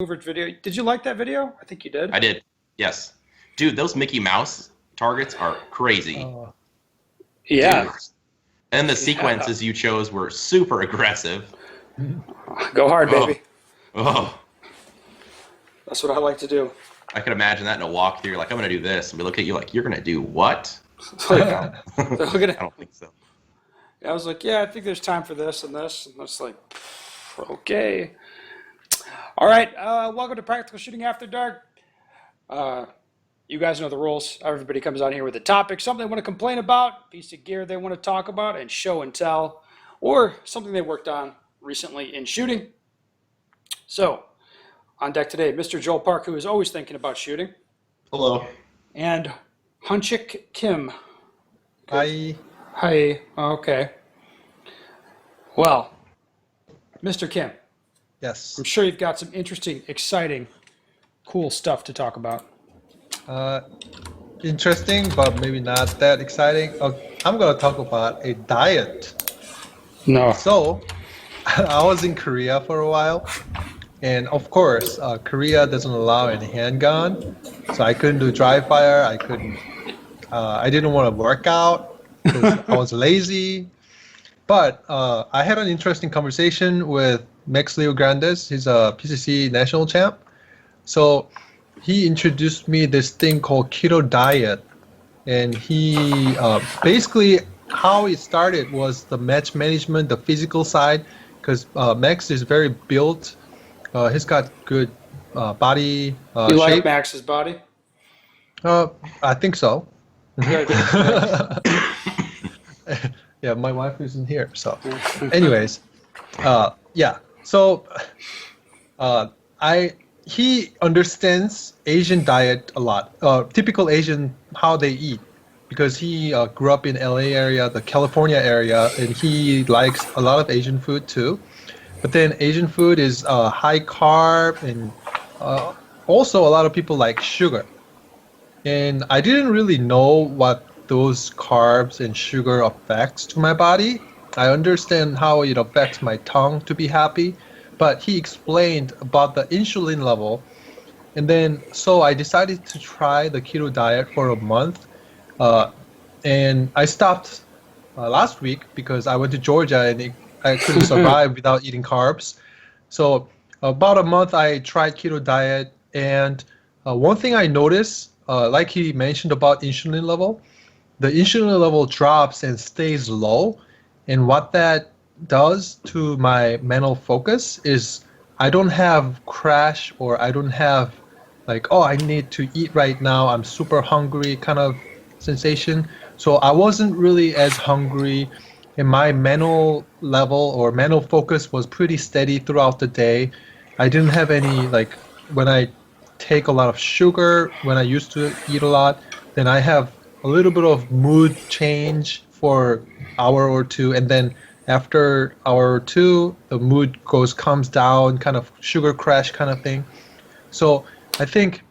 Hoover's video. Did you like that video? I think you did. I did. Yes. Dude, those Mickey Mouse targets are crazy. Yeah. Dude. And the Yeah. sequences you chose were super aggressive. Go hard, Oh, baby. oh. That's what I like to do. I could imagine that in a walkthrough. You're like, I'm going to do this. And we look at you like, you're going to do what? Like, I they're looking at, don't think so. I was like, yeah, I think there's time for this and this. And it's like, okay. All right. Welcome to Practical Shooting After Dark. You guys know the rules. Everybody comes on here with a topic, something they want to complain about, piece of gear they want to talk about and show and tell, or something they worked on recently in shooting. So, on deck today, Mr. Joel Park, who is always thinking about shooting, Hello. and Hunchik Kim. Hi. Hi. Okay. Well, Mr. Kim, Yes. I'm sure you've got some interesting, exciting, cool stuff to talk about. Interesting, but maybe not that exciting. I'm gonna talk about a diet. No. So, I was in Korea for a while, and of course, Korea doesn't allow any handgun, so I couldn't do dry fire. I couldn't. I didn't want to work out because I was lazy. But I had an interesting conversation with Max Leo Grandes. He's a PCC national champ. So he introduced me this thing called Keto Diet, and he basically how it started was the match management, the physical side, because Max is very built. He's got good body You like shape. Max's body? I think so. Good. Yeah, my wife isn't here, so. Anyways, yeah. So, he understands Asian diet a lot. Typical Asian how they eat, because he grew up in LA area, the California area, and he likes a lot of Asian food too. But then Asian food is high carb, and also a lot of people like sugar. And I didn't really know what those carbs and sugar affects to my body. I understand how it affects my tongue to be happy, but he explained about the insulin level. And then, so I decided to try the keto diet for a month. Uh, and I stopped last week because I went to Georgia and I couldn't survive without eating carbs. So about a month I tried keto diet, and one thing I noticed, like he mentioned about insulin level, the insulin level drops and stays low. And what that does to my mental focus is I don't have crash, or I don't have like, oh, I need to eat right now, I'm super hungry kind of sensation. So I wasn't really as hungry, and my mental level or mental focus was pretty steady throughout the day. I didn't have any, like, when I take a lot of sugar, when I used to eat a lot, then I have a little bit of mood change for hour or two, and then after hour or two, the mood comes down, kind of sugar crash kind of thing. So I think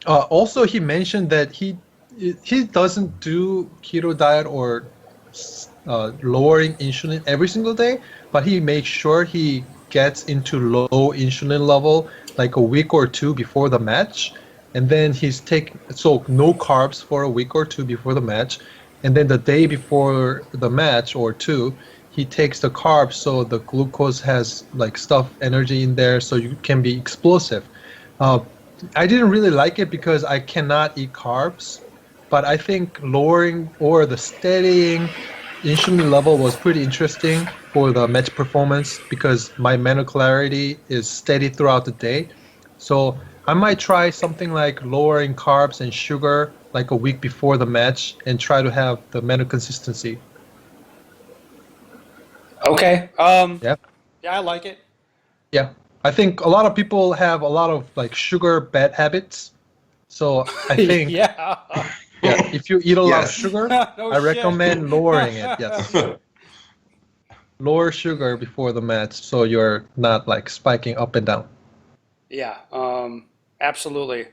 also he mentioned that he doesn't do keto diet or lowering insulin every single day, but he makes sure he gets into low insulin level like a week or two before the match, and then he's so no carbs for a week or two before the match, and then the day before the match or two, he takes the carbs so the glucose has like stuff energy in there so you can be explosive. Uh, I didn't really like it because I cannot eat carbs, but I think lowering or the steadying insulin level was pretty interesting for the match performance because my mental clarity is steady throughout the day. So I might try something like lowering carbs and sugar like a week before the match and try to have the mental consistency. Okay. Yeah. Yeah, I like it. Yeah. I think a lot of people have a lot of like sugar bad habits. So I think, Yeah. yeah, if you eat a lot of Yes. sugar, No I shit. recommend lowering it. Yes. Lower sugar before the match so you're not like spiking up and down. Yeah. Absolutely.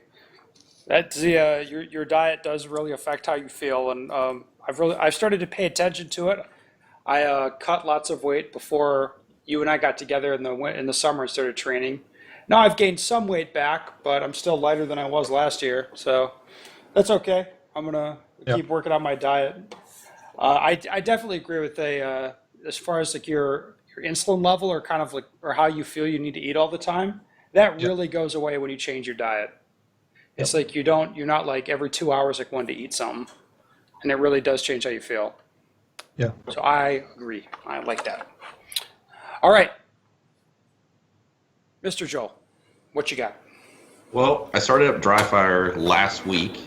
That's the your diet does really affect how you feel, and I've started to pay attention to it. I cut lots of weight before you and I got together in the summer and started training, Now I've gained some weight back, but I'm still lighter than I was last year, so that's okay. I'm gonna Yeah. keep working on my diet. I definitely agree with as far as like your insulin level or kind of like or how you feel you need to eat all the time. That Yep. really goes away when you change your diet. It's Yep. like you're not like every 2 hours like wanting to eat something, and it really does change how you feel. Yeah. So I agree. I like that. All right, Mr. Joel, what you got? Well, I started up dry fire last week.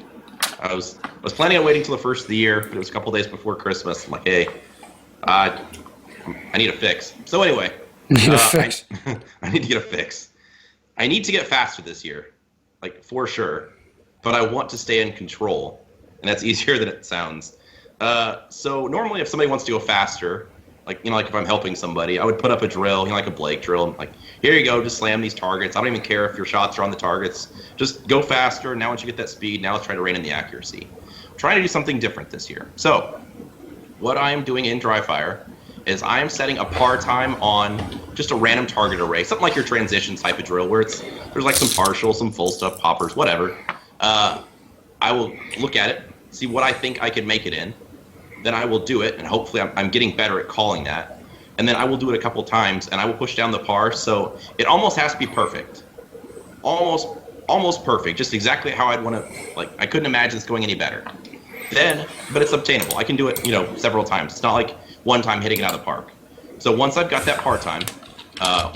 I was planning on waiting till the first of the year, but it was a couple days before Christmas. I'm like, hey, I need a fix. So anyway, Need a fix. I need to get a fix. I need to get faster this year, like for sure. But I want to stay in control, and that's easier than it sounds. So normally, if somebody wants to go faster, like if I'm helping somebody, I would put up a drill, like a Blake drill, and like, here you go, just slam these targets. I don't even care if your shots are on the targets. Just go faster. Now once you get that speed, now let's try to rein in the accuracy. I'm trying to do something different this year. So what I am doing in dry fire is I am setting a par time on just a random target array, something like your transition type of drill, where there's like some partial, some full stuff, poppers, whatever. I will look at it, see what I think I can make it in. Then I will do it, and hopefully I'm getting better at calling that. And then I will do it a couple times, and I will push down the par. So it almost has to be perfect, almost perfect, just exactly how I'd want to. Like I couldn't imagine it's going any better. But it's obtainable. I can do it, several times. It's not like one time hitting it out of the park. So once I've got that par time,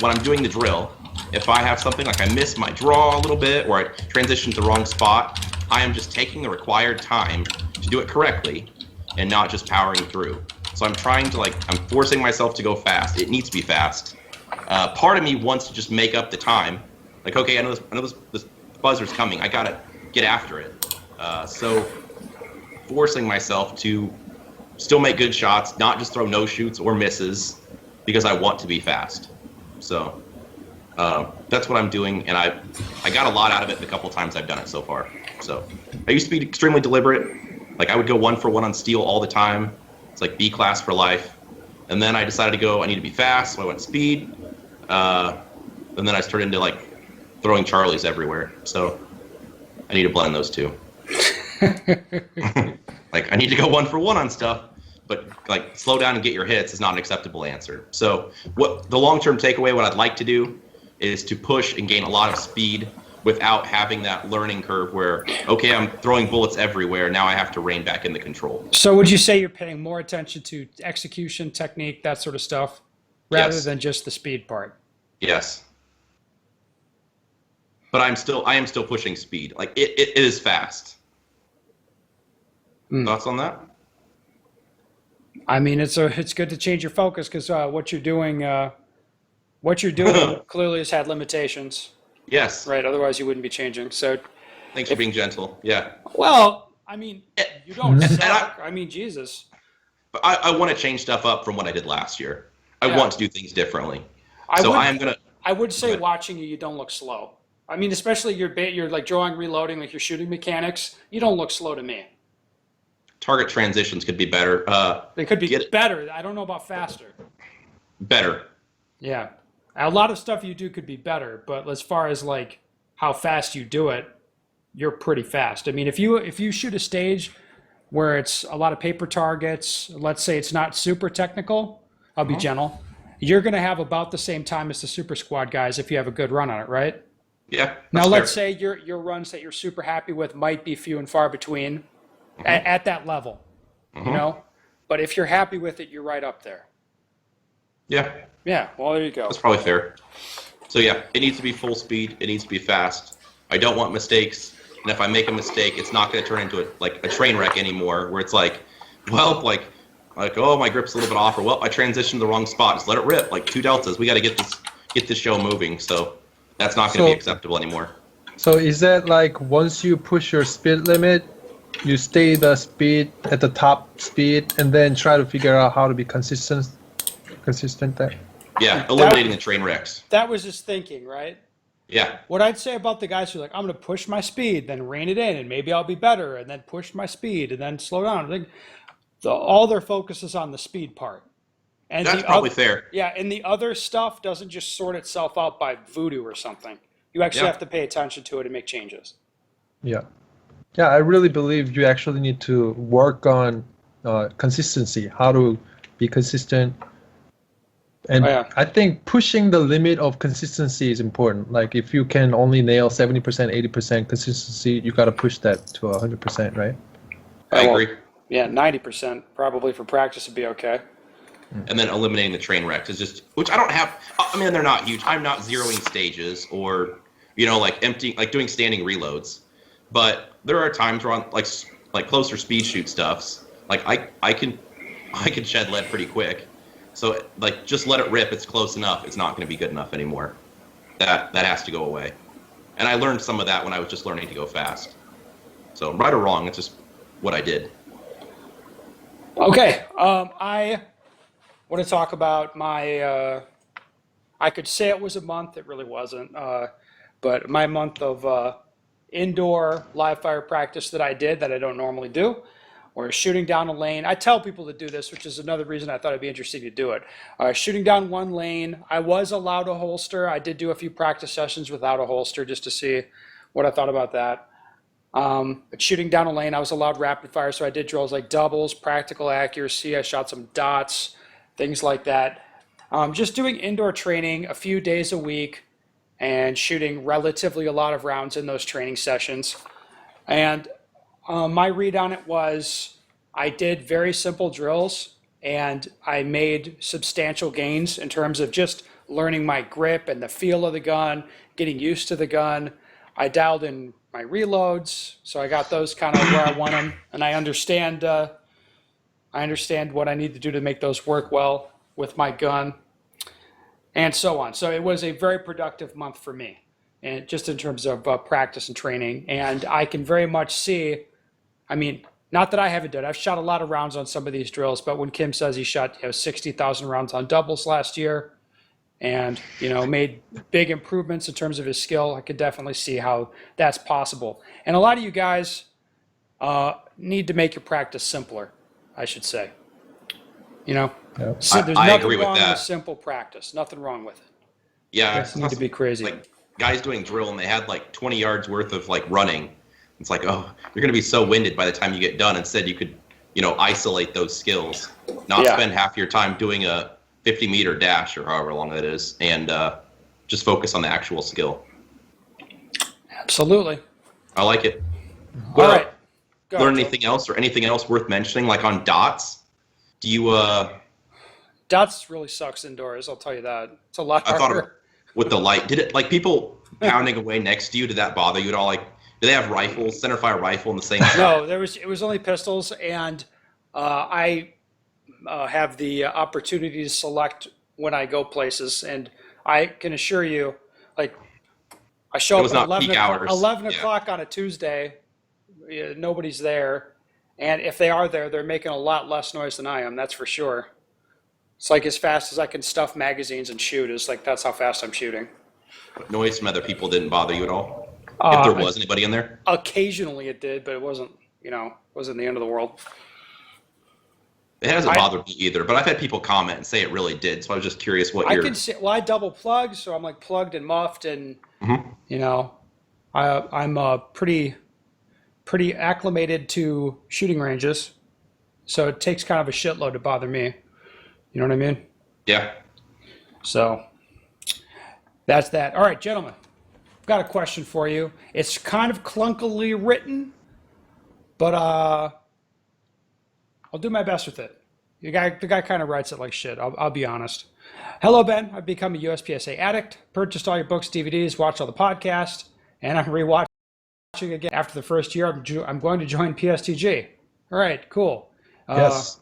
when I'm doing the drill, if I have something like I miss my draw a little bit or I transition to the wrong spot, I am just taking the required time to do it correctly and not just powering through. So I'm trying to I'm forcing myself to go fast. It needs to be fast. Part of me wants to just make up the time. Like, okay, I know this buzzer's coming. I gotta get after it. So forcing myself to still make good shots, not just throw no shoots or misses because I want to be fast. So that's what I'm doing, and I got a lot out of it the couple times I've done it so far. So I used to be extremely deliberate. Like I would go 1-for-1 on steel all the time. It's like B class for life. And then I decided to go, I need to be fast, so I went speed. And then I started into throwing Charlies everywhere. So I need to blend those two. I need to go 1-for-1 on stuff, but slow down and get your hits is not an acceptable answer. So what the long-term takeaway, what I'd like to do is to push and gain a lot of speed without having that learning curve where, okay, I'm throwing bullets everywhere. Now I have to rein back in the control. So would you say you're paying more attention to execution, technique, that sort of stuff, rather Yes. than just the speed part? Yes. But I am still pushing speed. It is fast. Thoughts on that? I mean, it's good to change your focus because what you're doing clearly has had limitations, Yes. right? Otherwise, you wouldn't be changing. So, Thanks for being gentle. Yeah. well, I mean, you don't And suck. I mean, Jesus. But I want to change stuff up from what I did last year. I Yeah. want to do things differently. I would say ahead. watching you don't look slow. I mean, especially your drawing, reloading, like your shooting mechanics. You don't look slow to me. Target transitions could be better. They could be better. I don't know about faster. Better. Yeah. A lot of stuff you do could be better, but as far as how fast you do it, you're pretty fast. I mean, if you shoot a stage where it's a lot of paper targets, let's say it's not super technical, I'll be gentle. You're going to have about the same time as the super squad guys if you have a good run on it, right? Yeah. Now, let's say your runs that you're super happy with might be few and far between at that level, But if you're happy with it, you're right up there. Yeah. Yeah, well, there you go. That's probably fair. So yeah, it needs to be full speed. It needs to be fast. I don't want mistakes. And if I make a mistake, it's not going to turn into a train wreck anymore where it's oh, my grip's a little bit off, or well, I transitioned to the wrong spot. Just let it rip. 2 deltas. We got to get this show moving. So that's not going to be acceptable anymore. So is that once you push your speed limit, you stay the speed at the top speed and then try to figure out how to be consistent there? Yeah, eliminating the train wrecks. That was his thinking, right? Yeah. What I'd say about the guys who are I'm going to push my speed, then rein it in, and maybe I'll be better, and then push my speed, and then slow down. All their focus is on the speed part. And That's probably fair. Yeah, and the other stuff doesn't just sort itself out by voodoo or something. You actually Yeah. have to pay attention to it and make changes. Yeah. Yeah, I really believe you actually need to work on consistency, how to be consistent. And Oh, yeah. I think pushing the limit of consistency is important. Like if you can only nail 70%, 80% consistency, you got to push that to 100%, right? I Well, agree. yeah, 90% probably for practice would be okay. And then eliminating the train wrecks is just, which I don't have. I mean, they're not huge. I'm not zeroing stages or, like empty, like doing standing reloads. But there are times where on like closer speed shoot stuffs, like I can shed lead pretty quick. So like just let it rip. It's close enough. It's not going to be good enough anymore. That has to go away. And I learned some of that when I was just learning to go fast. So right or wrong, it's just what I did. Okay, I want to talk about my, I could say it was a month, it really wasn't, but my month of indoor live fire practice that I did that I don't normally do, or shooting down a lane. I tell people to do this, which is another reason I thought it'd be interesting to do it. Shooting down one lane, I was allowed a holster. I did do a few practice sessions without a holster just to see what I thought about that. But shooting down a lane, I was allowed rapid fire, so I did drills like doubles, practical accuracy. I shot some dots, things like that. Just doing indoor training a few days a week and shooting relatively a lot of rounds in those training sessions. And my read on it was I did very simple drills and I made substantial gains in terms of just learning my grip and the feel of the gun, getting used to the gun. I dialed in my reloads, so I got those kind of where I want them, and I understand what I need to do to make those work well with my gun, and so on. So it was a very productive month for me, and just in terms of practice and training. And I can very much see, I mean, not that I haven't done it. I've shot a lot of rounds on some of these drills, but when Kim says he shot 60,000 rounds on doubles last year, and made big improvements in terms of his skill, I could definitely see how that's possible. And a lot of you guys need to make your practice simpler, I should say. Yeah. So there's I nothing agree with wrong that. with simple practice. Nothing wrong with it. Yeah, It it's doesn't need to be crazy. like guys doing drill and they had like 20 yards worth of like running. It's like, oh, you're going to be so winded by the time you get done. Instead, you could, isolate those skills, not Yeah. spend half your time doing a 50-meter dash or however long that is, and just focus on the actual skill. Absolutely. I like it. All Well, right. Go learn ahead, Joe. anything else or anything else worth mentioning, like on dots? Do you? Dots really sucks indoors. I'll tell you that. It's a lot I thought of it harder. with the light. Did it like people pounding away next to you? Did that bother you at all? Like, do they have rifles, centerfire rifle in the same? No, it was only pistols, and I have the opportunity to select when I go places, and I can assure you, like, I show It up was at not 11 peak o'clock, hours. 11 Yeah. o'clock on a Tuesday, nobody's there, and if they are there, they're making a lot less noise than I am, that's for sure. It's like as fast as I can stuff magazines and shoot, is like that's how fast I'm shooting. Noise from other people didn't bother you at all? If there was anybody in there? Occasionally it did, but it wasn't the end of the world. It hasn't bothered me either, but I've had people comment and say it really did. So I was just curious what I can see. Well, I double plug, so I'm like plugged and muffed, and I'm pretty acclimated to shooting ranges, so it takes kind of a shitload to bother me. You know what I mean? Yeah. So that's that. All right, gentlemen, I've got a question for you. It's kind of clunkily written, but I'll do my best with it. The guy kind of writes it like shit. I'll be honest. Hello, Ben. I've become a USPSA addict. Purchased all your books, DVDs, watched all the podcasts, and I'm rewatching again. After the first year, I'm going to join PSTG. All right, cool. Yes.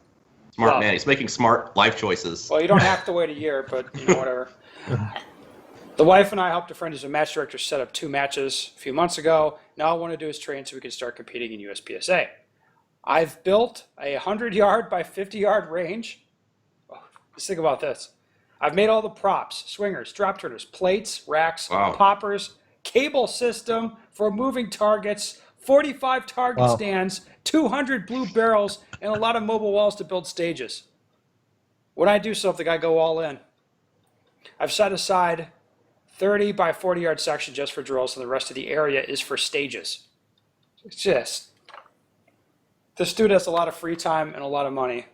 Smart man. He's making smart life choices. Well, you don't have to wait a year, but whatever. The wife and I helped a friend who's a match director set up 2 matches a few months ago. Now all I want to do is train so we can start competing in USPSA. I've built a 100-yard by 50-yard range. Just think about this. I've made all the props, swingers, drop turners, plates, racks, Wow. poppers, cable system for moving targets, 45 target stands, 200 blue barrels, and a lot of mobile walls to build stages. When I do something, I go all in. I've set aside 30 by 40-yard section just for drills, and the rest of the area is for stages. It's just, this dude has a lot of free time and a lot of money.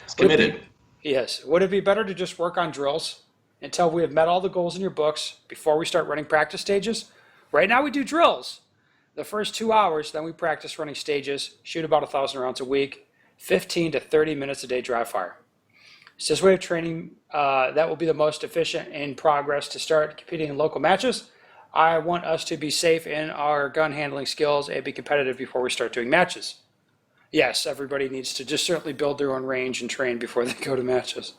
It's committed. Yes. Would it be better to just work on drills until we have met all the goals in your books before we start running practice stages? Right now we do drills the first 2 hours, then we practice running stages, shoot about 1,000 rounds a week, 15 to 30 minutes a day dry fire. It's this way of training that will be the most efficient in progress to start competing in local matches. I want us to be safe in our gun handling skills and be competitive before we start doing matches. Yes, everybody needs to just certainly build their own range and train before they go to matches.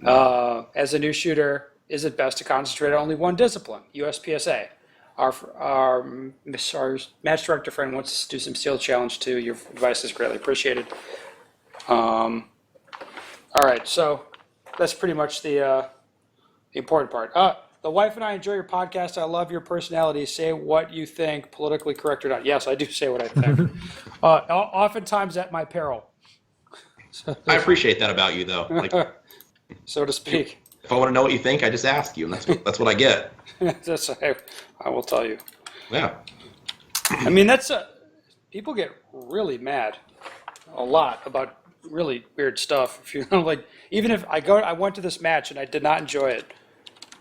As a new shooter, is it best to concentrate on only one discipline? USPSA. Our match director friend wants us to do some steel challenge too. Your advice is greatly appreciated. All right, so that's pretty much the important part. The wife and I enjoy your podcast. I love your personality. Say what you think, politically correct or not. Yes, I do say what I think. Oftentimes at my peril. I appreciate that about you, though. Like, so to speak. if I want to know what you think, I just ask you, and that's what I get. I will tell you. Yeah. I mean, people get really mad a lot about really weird stuff. If you know, like, even if I went to this match and I did not enjoy it,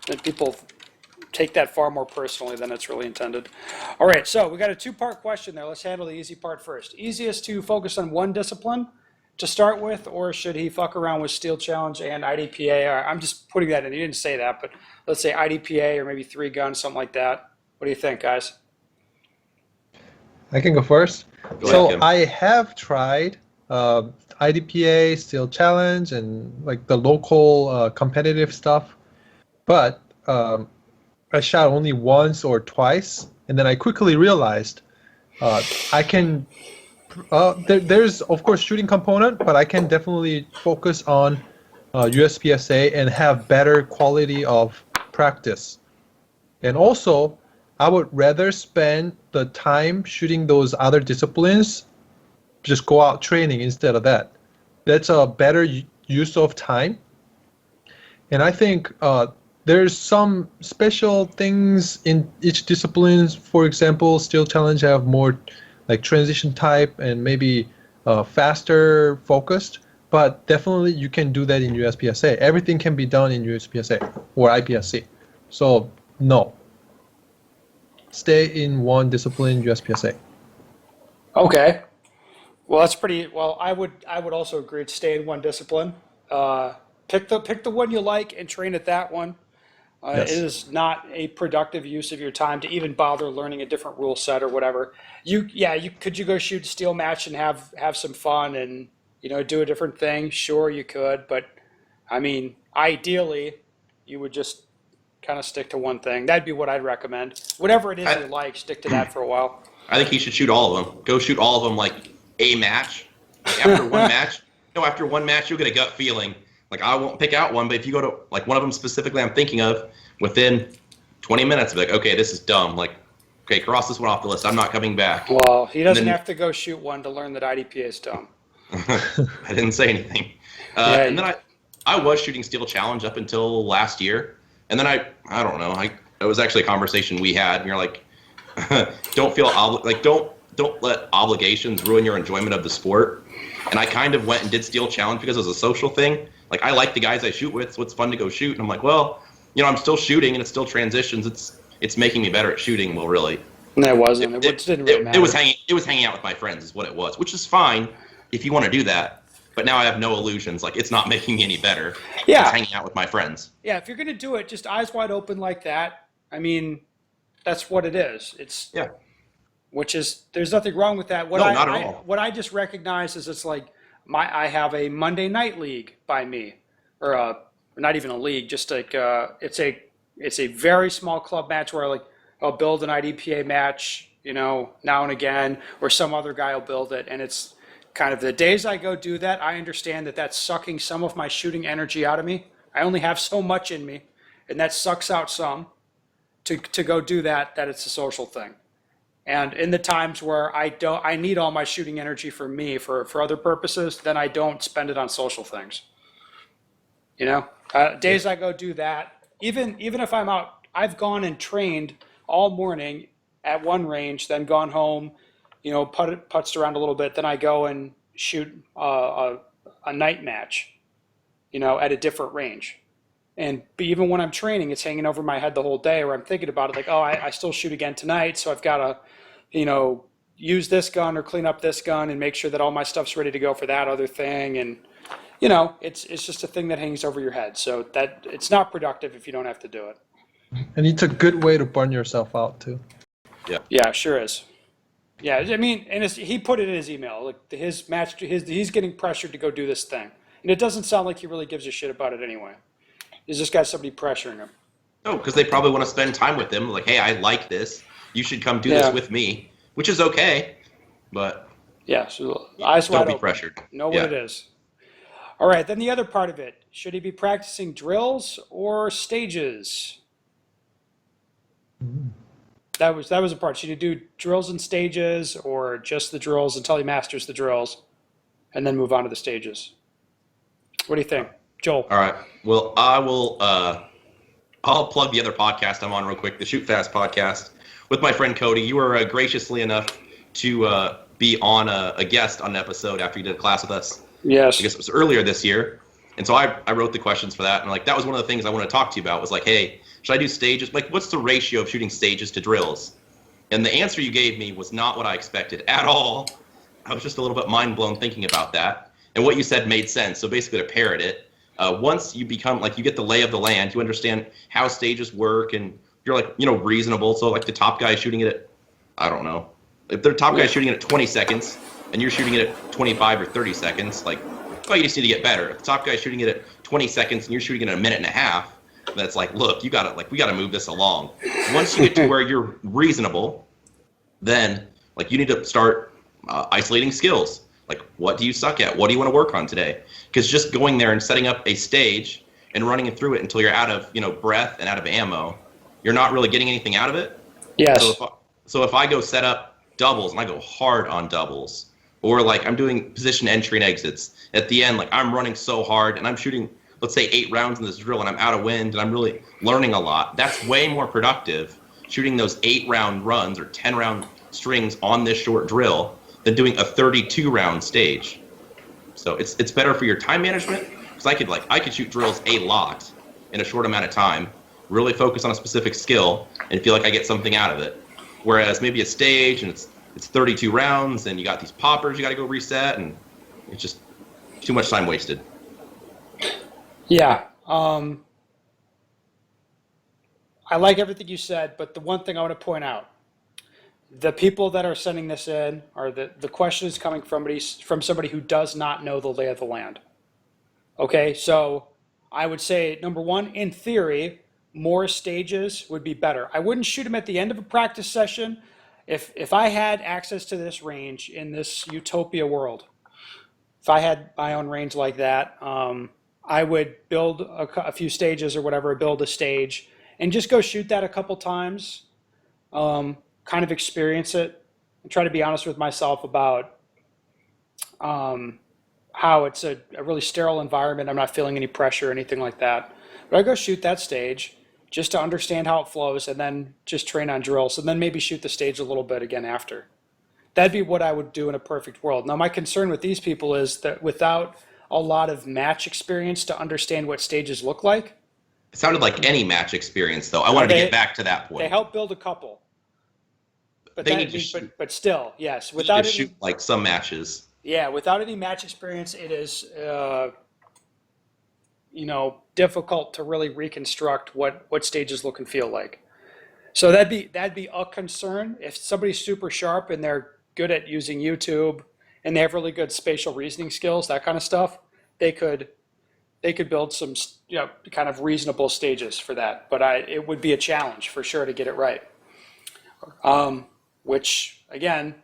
then people take that far more personally than it's really intended. All right, so we got a two-part question there. Let's handle the easy part first. Easiest to focus on one discipline to start with, or should he fuck around with Steel Challenge and IDPA? I'm just putting that in. You didn't say that, but let's say IDPA or maybe 3 guns, something like that. What do you think, guys? I can go first. Go ahead, Kim. I have tried IDPA, Steel Challenge, and like the local competitive stuff, but I shot only once or twice, and then I quickly realized I can. There's of course shooting component, but I can definitely focus on USPSA and have better quality of practice. And also, I would rather spend the time shooting those other disciplines, just go out training instead of that. That's a better use of time. And I think there's some special things in each discipline. For example, Steel Challenge have more like transition type and maybe faster focused, but definitely you can do that in USPSA. Everything can be done in USPSA or IPSC. So no, stay in one discipline, USPSA. Okay. Well, that's pretty. Well, I would also agree to stay in one discipline. Pick the one you like and train at that one. Yes. It is not a productive use of your time to even bother learning a different rule set or whatever. Could you go shoot a steel match and have some fun and do a different thing? Sure, you could, but I mean, ideally, you would just kind of stick to one thing. That'd be what I'd recommend. Whatever it is you like, stick to that for a while. I think he should shoot all of them. Go shoot all of them like a match. Like after one match, after one match, you'll get a gut feeling. Like, I won't pick out one, but if you go to like one of them specifically I'm thinking of, within 20 minutes, be like, okay, this is dumb. Like, okay, cross this one off the list. I'm not coming back. Well, he doesn't have to go shoot one to learn that IDPA is dumb. I didn't say anything. And then I was shooting Steel Challenge up until last year, and then I don't know. It was actually a conversation we had, and you're like, don't let obligations ruin your enjoyment of the sport. And I kind of went and did Steel Challenge because it was a social thing. Like, I like the guys I shoot with, so it's fun to go shoot. And I'm like, well, I'm still shooting, and it still transitions. It's making me better at shooting. Well, really, no, it wasn't. It didn't really matter. It was hanging out with my friends, is what it was, which is fine if you want to do that. But now I have no illusions. Like, it's not making me any better. Yeah, it's hanging out with my friends. Yeah, if you're gonna do it, just eyes wide open like that. I mean, that's what it is. Which is, there's nothing wrong with that. Not at all. What I just recognize is it's like I have a Monday night league by me, or not even a league, just like it's a very small club match where I'll build an IDPA match, now and again, or some other guy will build it, and it's kind of the days I go do that. I understand that that's sucking some of my shooting energy out of me. I only have so much in me, and that sucks out some to go do that. That it's a social thing. And in the times where I need all my shooting energy for me, for other purposes, then I don't spend it on social things. Days I go do that, even if I'm out, I've gone and trained all morning at one range, then gone home, putzed around a little bit, then I go and shoot a night match, at a different range. And even when I'm training, it's hanging over my head the whole day, or I'm thinking about it like, oh, I still shoot again tonight, so I've got to, use this gun or clean up this gun and make sure that all my stuff's ready to go for that other thing. And, it's just a thing that hangs over your head. So that it's not productive if you don't have to do it. And it's a good way to burn yourself out too. Yeah, sure is. Yeah, I mean, and he put it in his email, like he's getting pressured to go do this thing. And it doesn't sound like he really gives a shit about it anyway. He's just got somebody pressuring him. No, because they probably want to spend time with him. Like, hey, I like this. You should come do this with me, which is okay. But yeah, so eyes don't wide be open. pressured. Know what it is. All right, then the other part of it. Should he be practicing drills or stages? That was a part. Should he do drills and stages, or just the drills until he masters the drills, and then move on to the stages? What do you think, Joel? All right. Well, I will. I'll plug the other podcast I'm on real quick, the Shoot Fast podcast, with my friend Cody. You were graciously enough to be on a guest on an episode after you did a class with us. Yes. I guess it was earlier this year. And so I wrote the questions for that. And like that was one of the things I want to talk to you about was like, hey, should I do stages? Like, what's the ratio of shooting stages to drills? And the answer you gave me was not what I expected at all. I was just a little bit mind blown thinking about that. And what you said made sense. So basically to parrot it, once you become like you get the lay of the land, you understand how stages work and you're like, reasonable. So like the top guy shooting it at, I don't know, if the top guy shooting it at 20 seconds and you're shooting it at 25 or 30 seconds, like, oh, you just need to get better. If the top guy's shooting it at 20 seconds and you're shooting it in a minute and a half, that's like, look, we got to move this along. Once you get to where you're reasonable, then like you need to start isolating skills. Like, what do you suck at? What do you want to work on today? Because just going there and setting up a stage and running it through it until you're out of breath and out of ammo, you're not really getting anything out of it. Yes. So if I go set up doubles and I go hard on doubles, or like I'm doing position entry and exits at the end, like I'm running so hard and I'm shooting, let's say 8 rounds in this drill and I'm out of wind and I'm really learning a lot. That's way more productive shooting those 8-round runs or 10-round strings on this short drill than doing a 32-round stage. So it's better for your time management because I could shoot drills a lot in a short amount of time, really focus on a specific skill and feel like I get something out of it. Whereas maybe a stage and it's 32 rounds and you got these poppers you got to go reset and it's just too much time wasted. Yeah. I like everything you said, but the one thing I want to point out, the people that are sending this in are the question is coming from somebody who does not know the lay of the land. Okay, so I would say, number one, in theory, more stages would be better. I wouldn't shoot them at the end of a practice session. If I had access to this range in this utopia world, if I had my own range like that, I would build a few stages or whatever, build a stage, and just go shoot that a couple times, kind of experience it, and try to be honest with myself about how it's a really sterile environment. I'm not feeling any pressure or anything like that. But I go shoot that stage just to understand how it flows and then just train on drills and then maybe shoot the stage a little bit again after. That'd be what I would do in a perfect world. Now, my concern with these people is that without a lot of match experience to understand what stages look like. It sounded like any match experience, though. I wanted to get back to that point. They help build a couple. But, but still, yes. Without any, shoot like some matches. Yeah, without any match experience, it is difficult to really reconstruct what stages look and feel like. So that'd be a concern. If somebody's super sharp and they're good at using YouTube and they have really good spatial reasoning skills, that kind of stuff, they could build some kind of reasonable stages for that. But it would be a challenge for sure to get it right. Which again,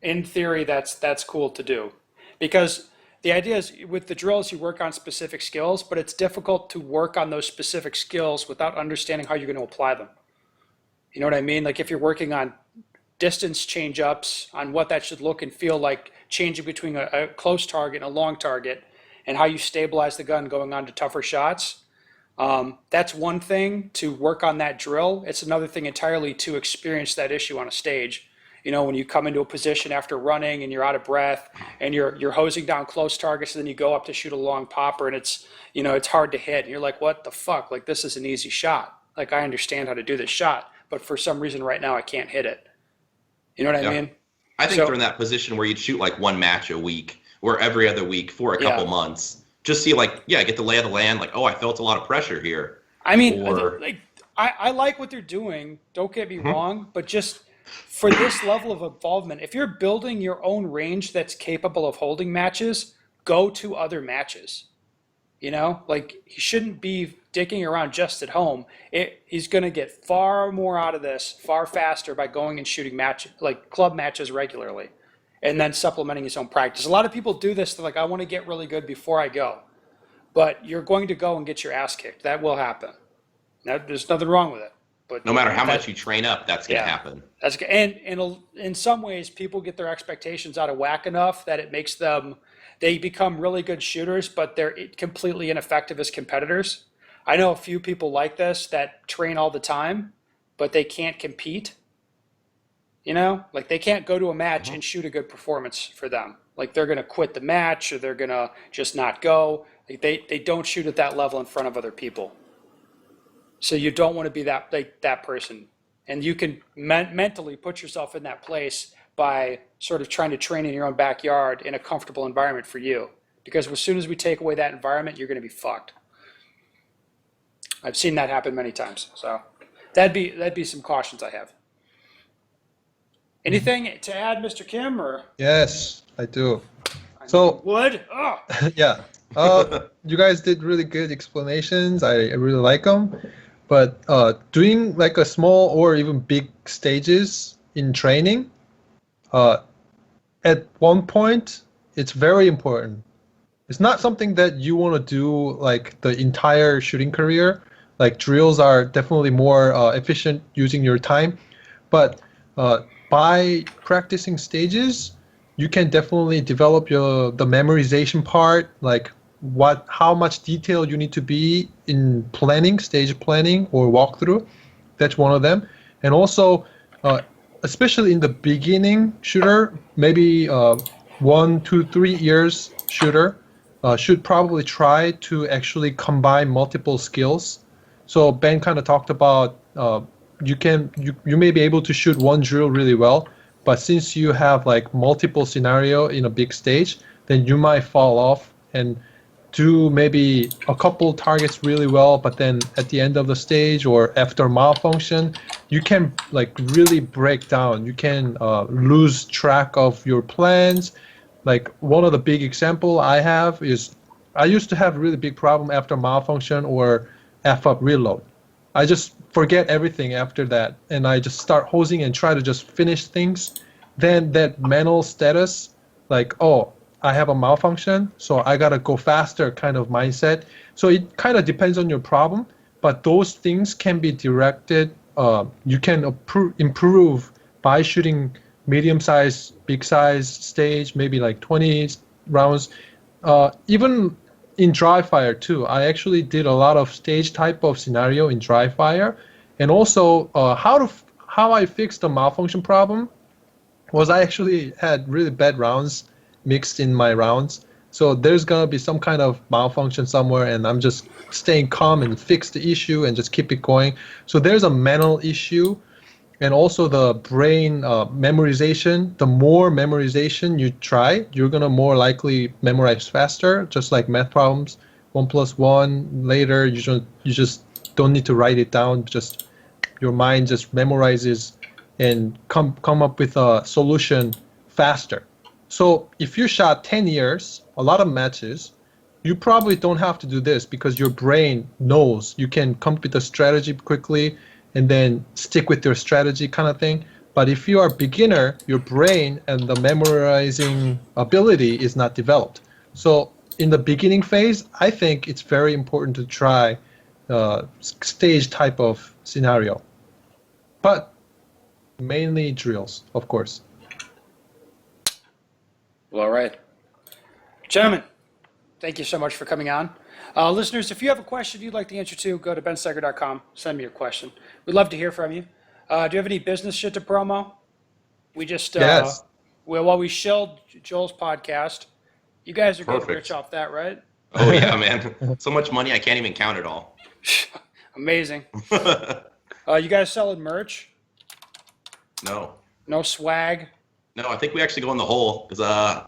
in theory, that's cool to do, because the idea is with the drills you work on specific skills, but it's difficult to work on those specific skills without understanding how you're going to apply them. You know what I mean? Like if you're working on distance change ups, on what that should look and feel like, changing between a close target and a long target, and how you stabilize the gun going on to tougher shots, That's one thing to work on that drill. It's another thing entirely to experience that issue on a stage. When you come into a position after running and you're out of breath and you're hosing down close targets, and then you go up to shoot a long popper and it's hard to hit, and you're like, what the fuck? Like, this is an easy shot. Like, I understand how to do this shot, but for some reason right now I can't hit it. You know what I mean? I think they're in that position where you'd shoot like one match a week or every other week for a couple months. Just see get the lay of the land. Like, oh, I felt a lot of pressure here. I mean, I like what they're doing. Don't get me wrong, but just for this level of involvement, if you're building your own range that's capable of holding matches, go to other matches. He shouldn't be dicking around just at home. He's going to get far more out of this far faster by going and shooting club matches regularly and then supplementing his own practice. A lot of people do this. They're like, I want to get really good before I go. But you're going to go and get your ass kicked. That will happen. There's nothing wrong with it. But no matter how much you train up, that's going to happen. That's and in some ways, people get their expectations out of whack enough that it makes they become really good shooters, but they're completely ineffective as competitors. I know a few people like this that train all the time, but they can't compete. They can't go to a match and shoot a good performance for them. Like, they're going to quit the match or they're going to just not go. They don't shoot at that level in front of other people. So you don't want to be that person. And you can mentally put yourself in that place by sort of trying to train in your own backyard in a comfortable environment for you. Because as soon as we take away that environment, you're going to be fucked. I've seen that happen many times. So that'd be some cautions I have. Anything to add, Mr. Kim? Or Yes, I do. So wood? Oh. yeah, you guys did really good explanations. I really like them. But doing like a small or even big stages in training, at one point, it's very important. It's not something that you want to do like the entire shooting career. Like, drills are definitely more efficient using your time. But by practicing stages, you can definitely develop the memorization part, like how much detail you need to be in planning, stage planning or walkthrough. That's one of them. And also, especially in the beginning shooter, maybe 1, 2, 3 years shooter, should probably try to actually combine multiple skills. So Ben kind of talked about you may be able to shoot one drill really well, but since you have like multiple scenario in a big stage, then you might fall off and do maybe a couple targets really well, but then at the end of the stage or after malfunction, you can like really break down. You can lose track of your plans. Like, one of the big example I have is I used to have a really big problem after malfunction or F-up reload. I just forget everything after that, and I just start hosing and try to just finish things. Then that mental status, like, oh, I have a malfunction, so I gotta go faster kind of mindset. So it kind of depends on your problem, but those things can be directed. You can improve by shooting medium size, big size stage, maybe like 20 rounds. Even in dry fire too, I actually did a lot of stage type of scenario in dry fire, and also how I fixed the malfunction problem was I actually had really bad rounds mixed in my rounds. So there's gonna be some kind of malfunction somewhere, and I'm just staying calm and fix the issue and just keep it going. So there's a mental issue, and also the brain memorization. The more memorization you try, you're gonna more likely memorize faster. Just like math problems, 1 + 1 later, you just don't need to write it down. Just your mind just memorizes and come up with a solution faster. So if you shot 10 years, a lot of matches, you probably don't have to do this because your brain knows you can come up with a strategy quickly and then stick with your strategy kind of thing. But if you are a beginner, your brain and the memorizing ability is not developed. So in the beginning phase, I think it's very important to try stage type of scenario. But mainly drills, of course. Well, all right. Gentlemen, thank you so much for coming on. Listeners, if you have a question you'd like the answer to, go to bensteger.com. Send me your question. We'd love to hear from you. Do you have any business shit to promo? We just Yes. well, we shelled Joel's podcast. You guys are getting Perfect. rich off that, right? Oh yeah, man. So much money I can't even count it all. Amazing. You guys selling merch? No. No swag? No, I think we actually go in the hole because I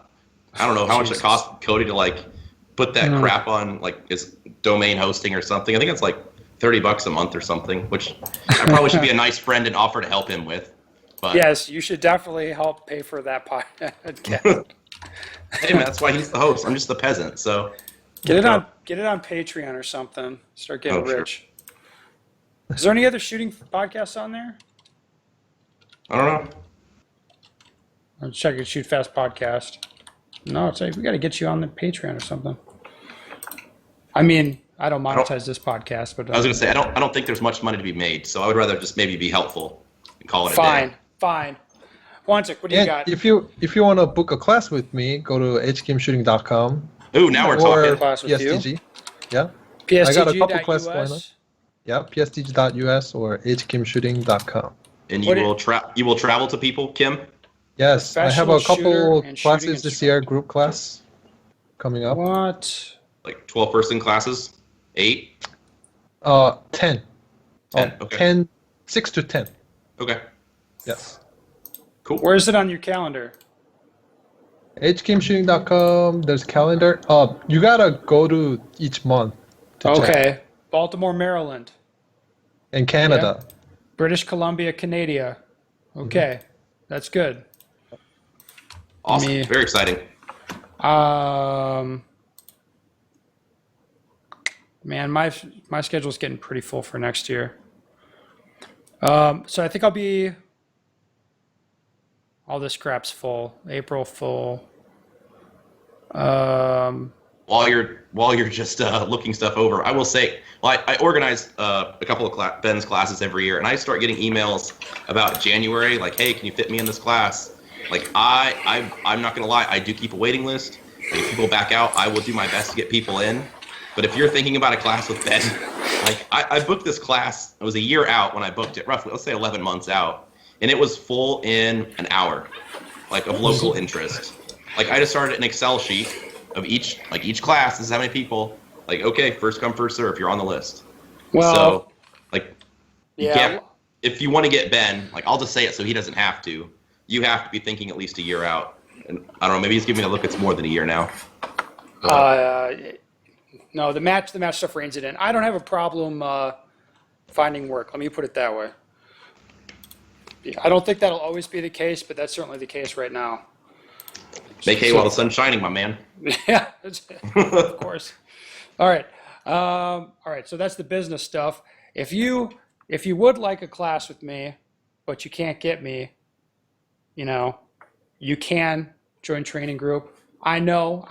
don't know how much it Jesus. costs Cody to like put that crap on like his domain hosting or something. I think it's like $30 a month or something, which I probably should be a nice friend and offer to help him with. But Yes, you should definitely help pay for that podcast. hey man, that's why he's the host. I'm just the peasant. So Get it on Patreon or something. Start getting Oh, sure. rich. Is there any other shooting podcasts on there? I don't know. Let's check your Shoot Fast podcast. No, it's like we got to get you on the Patreon or something. I mean, I don't monetize this podcast, but I was gonna say I don't think there's much money to be made, so I would rather just maybe be helpful and call it a fine, day. fine. Wanzik, what do you And got? if you want to book a class with me, go to hgameshooting.com Ooh, now we're or talking. Class with you? PSTG. Yeah, PSTG. I got a couple classes going on. US. yeah, pstg.us or hgameshooting.com. And What you will travel to people, Kim? Yes, I have a Professional couple shooter and shooting classes this year, group class coming up. What? Like 12-person classes? 8? 10. 10, okay. 10, 6 to 10. Okay. Yes. Cool. Where is it on your calendar? hgameshooting.com. There's calendar. You gotta go to each month to check. Okay. Baltimore, Maryland. In Canada. British Columbia, Canada. Okay. That's good. Awesome. Me- Very exciting. Man, my schedule's getting pretty full for next year. So I think I'll be. All this crap's full. April full. While you're just looking stuff over, I will say, well, I organize a couple of Ben's classes every year, and I start getting emails about January, like, hey, can you fit me in this class? Like, I'm not gonna lie, I do keep a waiting list. Like, if people back out, I will do my best to get people in. But if you're thinking about a class with Ben, like, I booked this class. It was a year out when I booked it, roughly, let's say 11 months out, and it was full in an hour, like, of local interest. Like, I just started an Excel sheet of each class. This is how many people. Like, okay, first come, first serve. You're on the list. Well, So, like, yeah. if you want to get Ben, like, I'll just say it so he doesn't have to. You have to be thinking at least a year out. And I don't know, maybe he's giving me a look. It's more than a year now. No, the match stuff reins it in. I don't have a problem finding work. Let me put it that way. I don't think that'll always be the case, but that's certainly the case right now. Make hay while the sun's shining, my man. Yeah, of course. All right. So that's the business stuff. If you would like a class with me, but you can't get me, you can join training group. I know.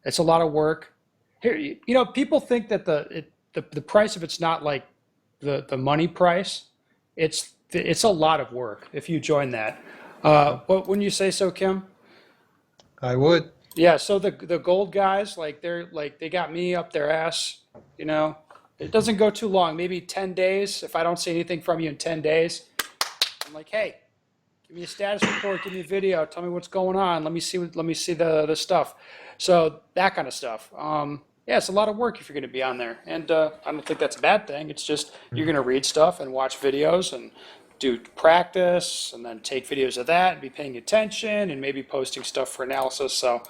It's a lot of work. Here, people think that the price of it's not like the money price. It's a lot of work if you join that. But wouldn't you say so, Kim? I would. Yeah, so the gold guys, they got me up their ass, It doesn't go too long, maybe 10 days. If I don't see anything from you in 10 days, I'm like, hey, give me a status report, give me a video, tell me what's going on. Let me see the stuff. So that kind of stuff. Yeah, it's a lot of work if you're going to be on there. And I don't think that's a bad thing. It's just you're going to read stuff and watch videos and do practice and then take videos of that and be paying attention and maybe posting stuff for analysis. So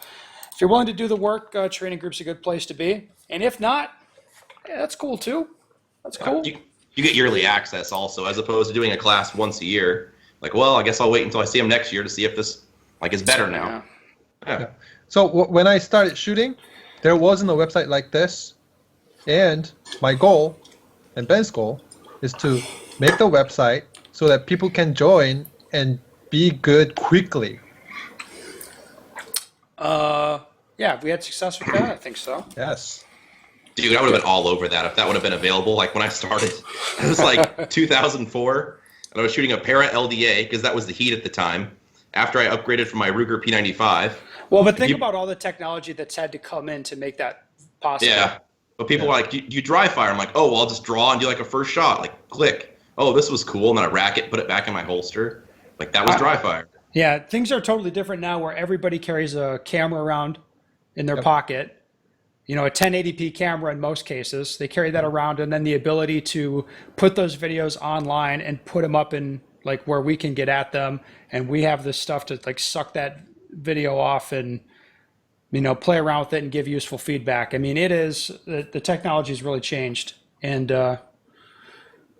if you're willing to do the work, training group's a good place to be. And if not, yeah, that's cool too. That's cool. You get yearly access also, as opposed to doing a class once a year. Like, well, I guess I'll wait until I see him next year to see if this is better now. Yeah. So when I started shooting, there wasn't a website like this. And my goal, and Ben's goal, is to make the website so that people can join and be good quickly. Yeah, if we had success with that, I think so. Yes. Dude, I would have been all over that if that would have been available. Like when I started, it was like 2004, and I was shooting a Para LDA because that was the heat at the time. After I upgraded from my Ruger P95, Well, but think you- about all the technology that's had to come in to make that possible. Yeah. But people are like, do you dry fire? I'm like, oh, well, I'll just draw and do like a first shot. Like, click. Oh, this was cool. And then I rack it, put it back in my holster. Like, that was dry fire. Yeah, things are totally different now where everybody carries a camera around in their pocket. You know, a 1080p camera in most cases. They carry that around, and then the ability to put those videos online and put them up in like where we can get at them, and we have this stuff to like suck that video off and, you know, play around with it and give useful feedback. I mean, the technology has really changed, and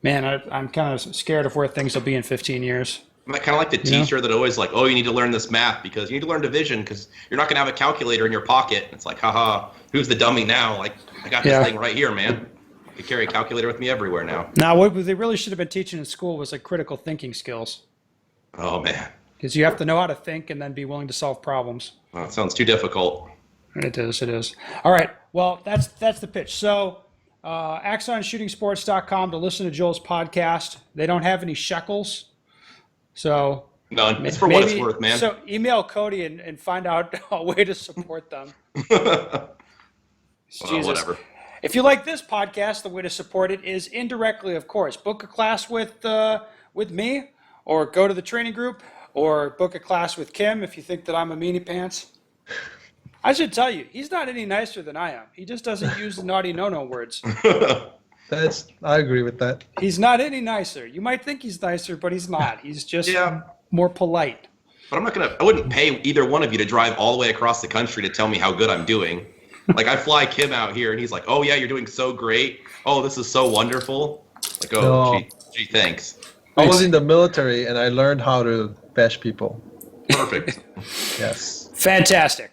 man, I'm kind of scared of where things will be in 15 years. I'm kind of like the teacher that always like, oh, you need to learn this math because you need to learn division because you're not going to have a calculator in your pocket. It's like, haha, who's the dummy now? Like, I got this thing right here, man. I carry a calculator with me everywhere now. Now, what they really should have been teaching in school was like critical thinking skills. Oh, man. Because you have to know how to think and then be willing to solve problems. Well, it sounds too difficult. It is. All right. Well, that's the pitch. So, AxonShootingSports.com to listen to Joel's podcast. They don't have any shekels. So None. It's for what it's worth, man. So email Cody and find out a way to support them. Well, Jesus. whatever. If you like this podcast, the way to support it is indirectly, of course. Book a class with me, or go to the training group, or book a class with Kim if you think that I'm a meanie pants. I should tell you, he's not any nicer than I am. He just doesn't use the naughty no-no words. I agree with that. He's not any nicer. You might think he's nicer, but he's not. He's just more polite. But I wouldn't pay either one of you to drive all the way across the country to tell me how good I'm doing. Like, I fly Kim out here and he's like, oh yeah, you're doing so great. Oh, this is so wonderful. Like, oh, gee, thanks. I was in the military and I learned how to bash people. Perfect. Yes. Fantastic.